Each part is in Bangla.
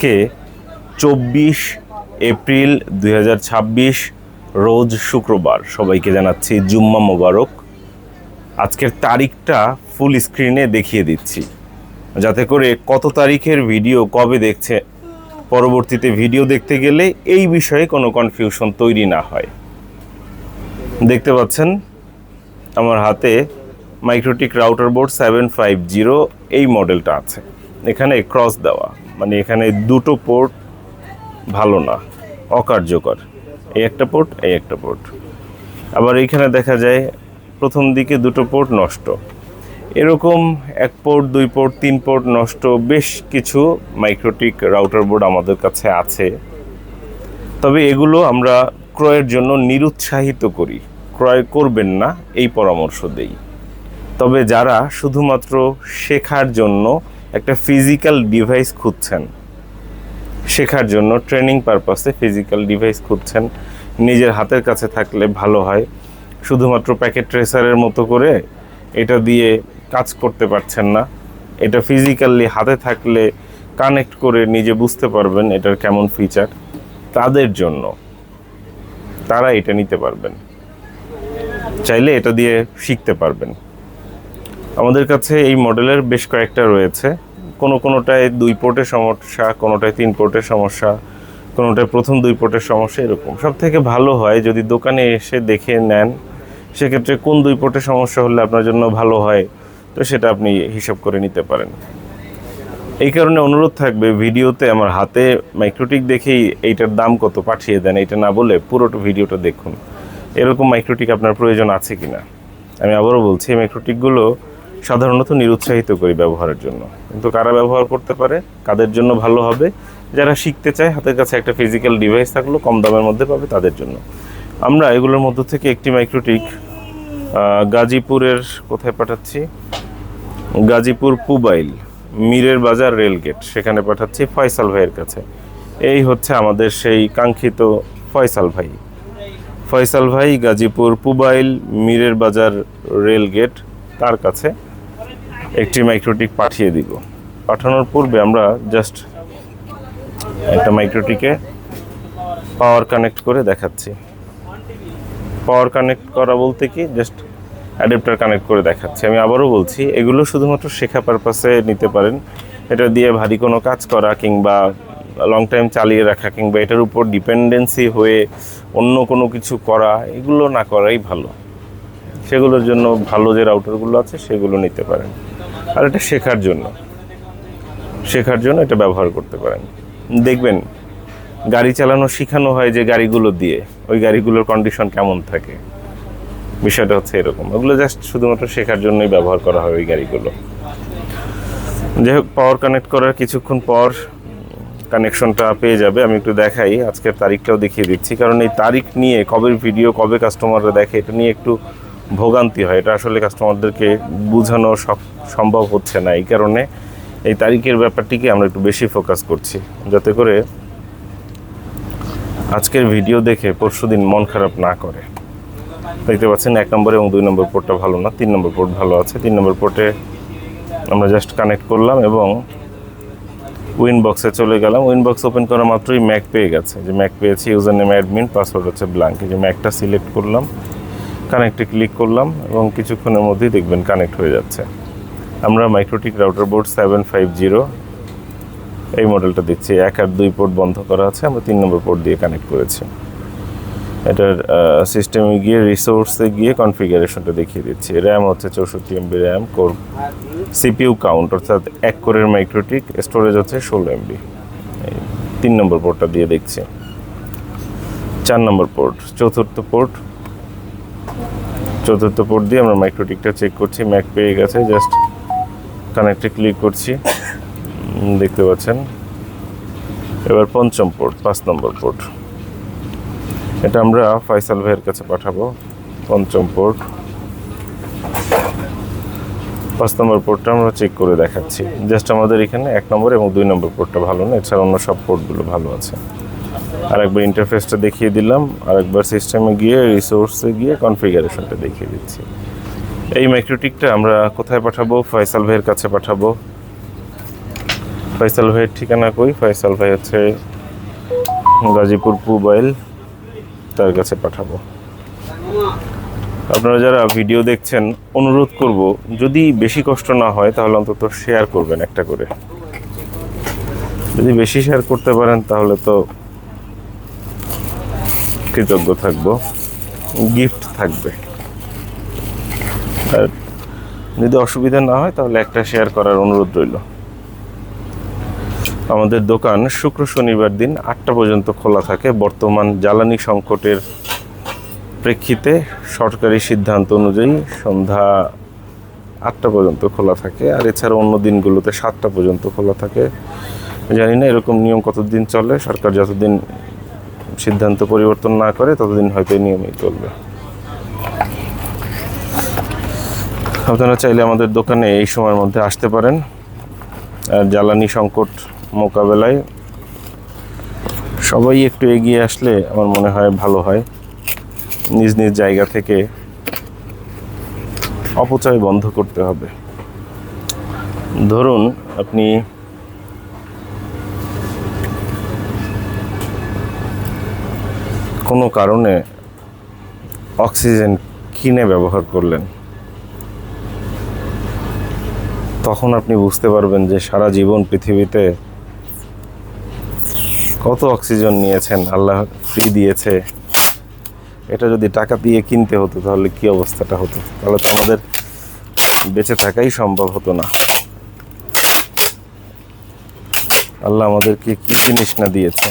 আজকে 24 এপ্রিল 2026 রোজ শুক্রবার। সবাইকে জানাচ্ছি জুম্মা মোবারক। আজকের তারিখটা ফুল স্ক্রিনে দেখিয়ে দিচ্ছি, যাতে করে কত তারিখের ভিডিও কবে দেখছে পরবর্তীতে ভিডিও দেখতে গেলে এই বিষয়ে কোনো কনফিউশন তৈরি না হয়। দেখতে পাচ্ছেন আমার হাতে মাইক্রোটিক রাউটার বোর্ড 750 এই মডেলটা আছে। এখানে ক্রস দেওয়া, মানে এখানে দুটো পোর্ট ভালো না, অকার্যকর। এই একটা পোর্ট, এই একটা পোর্ট। আবার এইখানে দেখা যায় প্রথম দিকে দুটো পোর্ট নষ্ট। এরকম এক পোর্ট, দুই পোর্ট, তিন পোর্ট নষ্ট বেশ কিছু মাইক্রোটিক রাউটার বোর্ড আমাদের কাছে আছে। তবে এগুলো আমরা ক্রয়ের জন্য নিরুৎসাহিত করি, ক্রয় করবেন না এই পরামর্শ দেই। তবে যারা শুধুমাত্র শেখার জন্য একটা ফিজিক্যাল ডিভাইস খুঁজছেন, শেখার জন্য ট্রেনিং পারপাসে ফিজিক্যাল ডিভাইস খুঁজছেন, নিজের হাতের কাছে থাকলে ভালো হয়। শুধুমাত্র প্যাকেট ট্রেসারের মতো করে এটা দিয়ে কাজ করতে পারছেন না, এটা ফিজিক্যালি হাতে থাকলে কানেক্ট করে নিজে বুঝতে পারবেন এটার কেমন ফিচার, তাদের জন্য তারা এটা নিতে পারবেন, চাইলে এটা দিয়ে শিখতে পারবেন। আমাদের কাছে এই মডেলের বেশ কয়েকটা রয়েছে। কোনোটায় দুই পোর্টের সমস্যা, কোনোটায় তিন পোর্টের সমস্যা, কোনোটায় প্রথম দুই পোর্টের সমস্যা। এরকম সব থেকে ভালো হয় যদি দোকানে এসে দেখে নেন, সেক্ষেত্রে কোন দুই পোর্টের সমস্যা হলে আপনার জন্য ভালো হয়, তো সেটা আপনি হিসাব করে নিতে পারেন। এই কারণে অনুরোধ থাকবে, ভিডিওতে আমার হাতে মাইক্রোটিক দেখেই এইটার দাম কত পাঠিয়ে দেন, এটা না বলে পুরোটা ভিডিওটা দেখুন। এরকম মাইক্রোটিক আপনার প্রয়োজন আছে কিনা। আমি আবারও বলছি, এই মাইক্রোটিকগুলো সাধারণত নিরুৎসাহিত করি ব্যবহারের জন্য, কিন্তু কারা ব্যবহার করতে পারে, কাদের জন্য ভালো হবে, যারা শিখতে চায়, হাতের কাছে একটা ফিজিক্যাল ডিভাইস থাকলো, কম দামের মধ্যে পাবে, তাদের জন্য। আমরা এগুলোর মধ্য থেকে একটি মাইক্রোটিক গাজীপুরের কোথায় পাঠাচ্ছি, গাজীপুর পুবাইল মীরের বাজার রেলগেট, সেখানে পাঠাচ্ছি ফয়সাল ভাইয়ের কাছে। এই হচ্ছে আমাদের সেই কাঙ্ক্ষিত ফয়সাল ভাই গাজীপুর পুবাইল মীরের বাজার রেলগেট, তার কাছে একটি মাইক্রোটিক পাঠিয়ে দিব। পাঠানোর পূর্বে আমরা জাস্ট একটা মাইক্রোটিকে পাওয়ার কানেক্ট করে দেখাচ্ছি। পাওয়ার কানেক্ট করা বলতে কি, জাস্ট অ্যাডাপ্টার কানেক্ট করে দেখাচ্ছি। আমি আবারও বলছি, এগুলো শুধুমাত্র শেখা পারপাসে নিতে পারেন। এটা দিয়ে ভারী কোনো কাজ করা কিংবা লং টাইম চালিয়ে রাখা কিংবা এটার উপর ডিপেন্ডেন্সি হয়ে অন্য কোনো কিছু করা, এগুলো না করাই ভালো। সেগুলোর জন্য ভালো যে রাউটারগুলো আছে সেগুলো নিতে পারেন। আর এটা শেখার জন্য এটা ব্যবহার করতে পারেন। দেখবেন গাড়ি চালানো শেখানো হয় যে গাড়িগুলো দিয়ে, ওই গাড়িগুলোর কন্ডিশন কেমন থাকে, বিষয়টা হচ্ছে এরকম। ওগুলো জাস্ট শুধুমাত্র শেখার জন্যই ব্যবহার করা হয় ওই গাড়িগুলো। যাই হোক, পাওয়ার কানেক্ট করার কিছুক্ষণ পর কানেকশনটা পেয়ে যাবে। আমি একটু দেখাই, আজকের তারিখটাও দেখিয়ে দিচ্ছি, কারণ এই তারিখ নিয়ে কবে ভিডিও কবে কাস্টমাররা দেখে এটা নিয়ে একটু ভোগান্তি হয়। এটা আসলে কাস্টমারদেরকে বোঝানো সম্ভব হচ্ছে না। এই কারণে এই তারিখের ব্যাপারটিকে আমরা একটু বেশি ফোকাস করছি, যাতে করে আজকের ভিডিও দেখে পরশুদিন মন খারাপ না করে। দেখতে পাচ্ছেন 1 নম্বর এবং 2 নম্বর পোর্টটা ভালো না, 3 নম্বর পোর্ট ভালো আছে। 3 নম্বর পোর্টে আমরা জাস্ট কানেক্ট করলাম এবং উইনবক্সে চলে গেলাম। উইনবক্স ওপেন করা মাত্রই ম্যাক পেয়ে গেছে, যে ম্যাক পেয়েছি, ইউজার নেম অ্যাডমিন, পাসওয়ার্ড হচ্ছে ব্ল্যাঙ্ক। এই যে ম্যাকটা সিলেক্ট করলাম, কানেক্টে ক্লিক করলাম এবং কিছুক্ষণের মধ্যেই দেখবেন কানেক্ট হয়ে যাচ্ছে। আমরা মাইক্রোটিক রাউটার বোর্ড 750 এই মডেলটা দিচ্ছি। 1 আর 2 পোর্ট বন্ধ করা আছে, আমরা 3 নম্বর পোর্ট দিয়ে কানেক্ট করেছি। এটার সিস্টেমে গিয়ে রিসোর্সে গিয়ে কনফিগারেশনটা দেখিয়ে দিচ্ছি। র্যাম হচ্ছে 64 MB RAM, core CPU count অর্থাৎ 1 কোরের মাইক্রোটিক, স্টোরেজ হচ্ছে 16 MB। 3 নম্বর পোর্টটা দিয়ে দেখছি। 4 নম্বর পোর্ট, চতুর্থ পোর্ট দিয়ে আমরা মাইক্রোটিকটা চেক করছি। ম্যাক পেয়ে গেছে, জাস্ট কানেক্টে ক্লিক করছি, দেখতে পাচ্ছেন। এবার 5ম পোর্ট, 5 নম্বর পোর্ট, এটা আমরা ফয়সাল ভাইয়ের কাছে পাঠাবো। 5ম পোর্ট, 5 নম্বর পোর্টটা আমরা চেক করে দেখাচ্ছি। জাস্ট আমাদের এখানে 1 নম্বর এবং 2 নম্বর পোর্টটা ভালো না, এছাড়া অন্য সব পোর্টগুলো ভালো আছে। আরেকবার ইন্টারফেসটা দেখিয়ে দিলাম, আরেকবার সিস্টেমে গিয়ে রিসোর্সে গিয়ে কনফিগারেশনটা দেখিয়ে দিচ্ছি। এই মাইক্রোটিকটা আমরা কোথায় পাঠাবো? ফয়সাল ভাইয়ের কাছে পাঠাবো। ফয়সাল ভাইয়ের ঠিকানা কই? ফয়সাল ভাই হচ্ছে গাজীপুর পুবাইল, তার কাছে পাঠাবো। আপনারা যারা ভিডিও দেখছেন, অনুরোধ করব যদি বেশি কষ্ট না হয় তাহলে অন্তত শেয়ার করবেন একটা করে। যদি বেশি শেয়ার করতে পারেন তাহলে তো কৃতজ্ঞ থাকব, গিফট থাকবে। আর যদি অসুবিধা না হয় তাহলে একটা শেয়ার করার অনুরোধ রইল। আমাদের দোকান শুক্র শনিবার দিন 8টা পর্যন্ত খোলা থাকে। বর্তমান জ্বালানি সংকটের প্রেক্ষিতে সরকারি সিদ্ধান্ত অনুযায়ী সন্ধ্যা 8টা পর্যন্ত খোলা থাকে, আর এছাড়া অন্য দিনগুলোতে 7টা পর্যন্ত খোলা থাকে। জানি না এরকম নিয়ম কতদিন চলে, সরকার যতদিন সিদ্ধান্ত পরিবর্তন না করে ততদিন হয়তো এই নিয়মই চলবে। আপনারা চাইলে আমাদের দোকানে এই সময়ের মধ্যে আসতে পারেন। আর জ্বালানি সংকট মোকাবেলায় সবাই একটু এগিয়ে আসলে আমার মনে হয় ভালো হয়। নিজ নিজ জায়গা থেকে অপচয় বন্ধ করতে হবে। ধরুন আপনি কোনো কারণে অক্সিজেন কিনে ব্যবহার করলেন, তখন আপনি বুঝতে পারবেন যে সারা জীবন পৃথিবীতে কত অক্সিজেন নিয়েছেন, আল্লাহ ফ্রি দিয়েছে। এটা যদি টাকা দিয়ে কিনতে হতো তাহলে কি অবস্থাটা হতো? তাহলে তো আমাদের বেঁচে থাকাই সম্ভব হতো না। আল্লাহ আমাদেরকে কি জিনিস না দিয়েছে,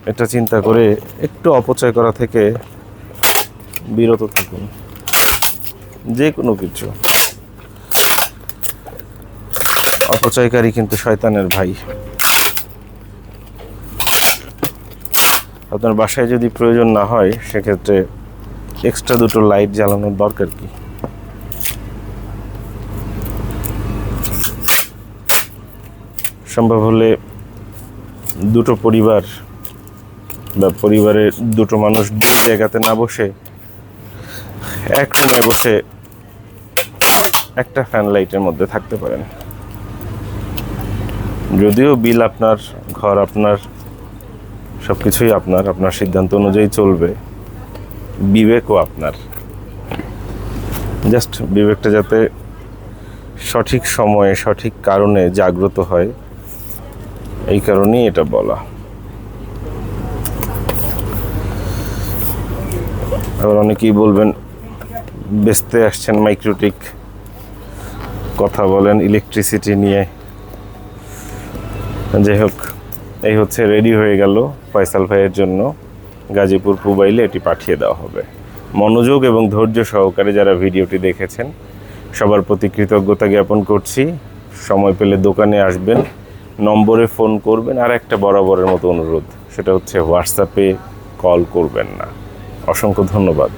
এটা চিন্তা করে একটু অপচয় করা থেকে বিরত থাকুন। যে কোনো কিছু, অপচয়কারী কিন্তু শয়তানের ভাই। আপনার বাসায় যদি প্রয়োজন না হয় সেক্ষেত্রে এক্সট্রা 2টো লাইট জ্বালানোর দরকার কি? সম্ভব হলে 2টো পরিবার বা পরিবারের 2টো মানুষ 2 জায়গাতে না বসে এক রুমে বসে একটা ফ্যান লাইটের মধ্যে থাকতে পারেন। যদিও বিল আপনার, ঘর আপনার, সব কিছুই আপনার, আপনার সিদ্ধান্ত অনুযায়ী চলবে, বিবেকও আপনার। জাস্ট বিবেকটা যাতে সঠিক সময়ে সঠিক কারণে জাগ্রত হয়, এই কারণেই এটা বলা। আবার অনেকেই বলবেন বেচতে আসছেন মাইক্রোটিক, কথা বলেন ইলেকট্রিসিটি নিয়ে। যাই হোক, এই হচ্ছে রেডি হয়ে গেল ফয়সাল ভাইয়ের জন্য। গাজীপুর পুবাইলে এটি পাঠিয়ে দেওয়া হবে। মনোযোগ এবং ধৈর্য সহকারে যারা ভিডিওটি দেখেছেন সবার প্রতি কৃতজ্ঞতা জ্ঞাপন করছি। সময় পেলে দোকানে আসবেন, নম্বরে ফোন করবেন। আর একটা বরাবরের মতো অনুরোধ, সেটা হচ্ছে হোয়াটসঅ্যাপে কল করবেন না। অসংখ্য ধন্যবাদ।